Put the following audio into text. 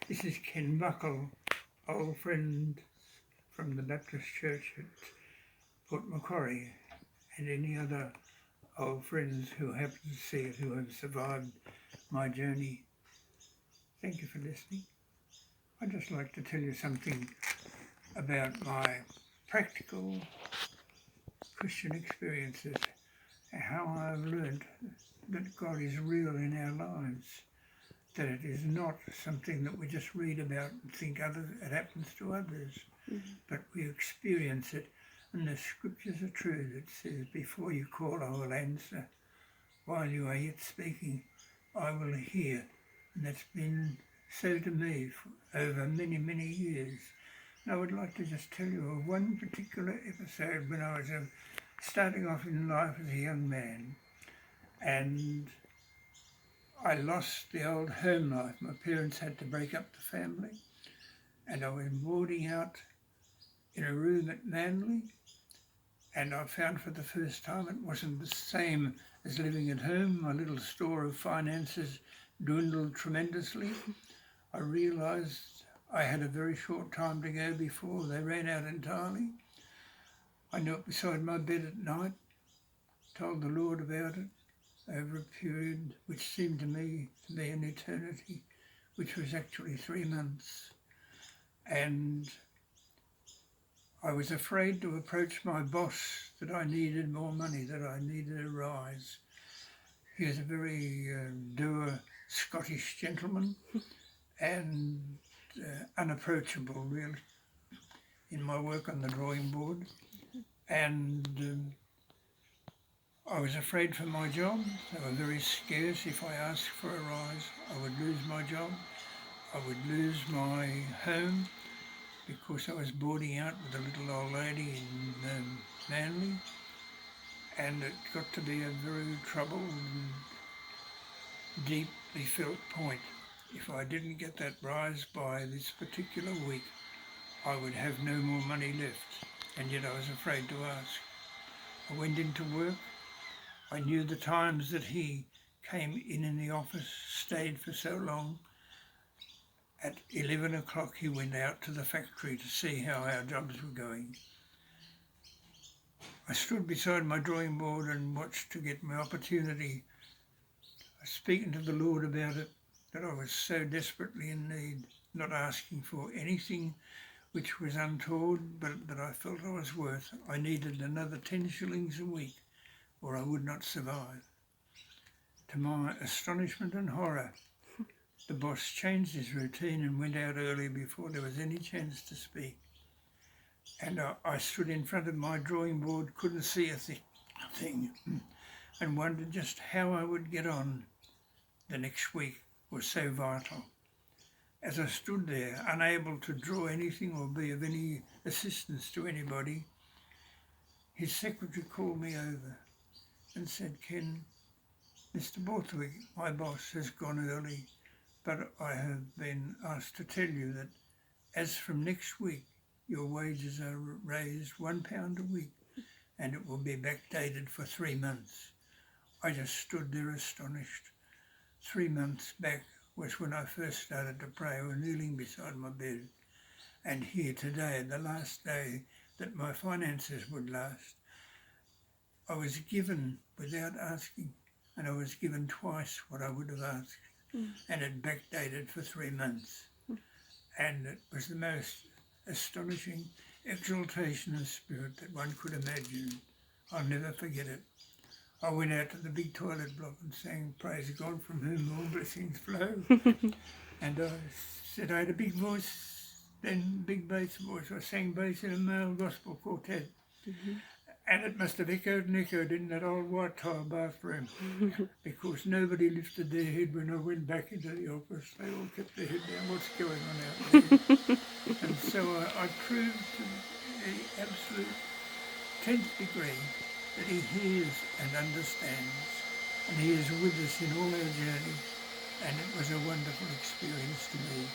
This is Ken Buckle, old friend from the Baptist Church at Port Macquarie, and any other old friends who happen to see it, who have survived my journey. Thank you for listening. I'd just like to tell you something about my practical Christian experiences, how I've learned that God is real in our lives, that it is not something that we just read about and think it happens to others, but we experience it. And the scriptures are true that says, before you call, I will answer. While you are yet speaking, I will hear. And that's been so to me for over many, many years. And I would like to just tell you of one particular episode when I was starting off in life as a young man, and I lost the old home life. My parents had to break up the family, and I was boarding out in a room at Manly, and I found for the first time it wasn't the same as living at home. My little store of finances dwindled tremendously. I realised I had a very short time to go before they ran out entirely. I knelt beside my bed at night, told the Lord about it over a period which seemed to me to be an eternity, which was actually 3 months. And I was afraid to approach my boss that I needed more money, that I needed a rise. He was a very dour Scottish gentleman and unapproachable, really, in my work on the drawing board. And I was afraid for my job. They were very scarce. If I asked for a rise, I would lose my job. I would lose my home, because I was boarding out with a little old lady in Manly, and it got to be a very troubled and deeply felt point. If I didn't get that rise by this particular week, I would have no more money left, and yet I was afraid to ask. I went into work. I knew the times that he came in the office, stayed for so long. At 11 o'clock he went out to the factory to see how our jobs were going. I stood beside my drawing board and watched to get my opportunity. I was speaking to the Lord about it, that I was so desperately in need, not asking for anything which was untoward, but that I felt I was worth. I needed another 10 shillings a week, or I would not survive. To my astonishment and horror, the boss changed his routine and went out early before there was any chance to speak. And I stood in front of my drawing board, couldn't see a thing, and wondered just how I would get on. The next week was so vital. As I stood there, unable to draw anything or be of any assistance to anybody, his secretary called me over and said, Ken, Mr. Borthwick, my boss, has gone early, but I have been asked to tell you that as from next week, your wages are raised £1 a week, and it will be backdated for 3 months. I just stood there astonished. 3 months back was when I first started to pray, or kneeling beside my bed. And here today, the last day that my finances would last, I was given without asking, and I was given twice what I would have asked, and it backdated for 3 months. And it was the most astonishing exaltation of spirit that one could imagine. I'll never forget it. I went out to the big toilet block and sang Praise God from whom all blessings flow. And I said I had a big voice, then big bass voice. I sang bass in a male gospel quartet. And it must have echoed and echoed in that old white tile bathroom, because nobody lifted their head when I went back into the office. They all kept their head down. What's going on out there? And so I proved to the absolute 10th degree that he hears and understands, and he is with us in all our journey, and it was a wonderful experience to me.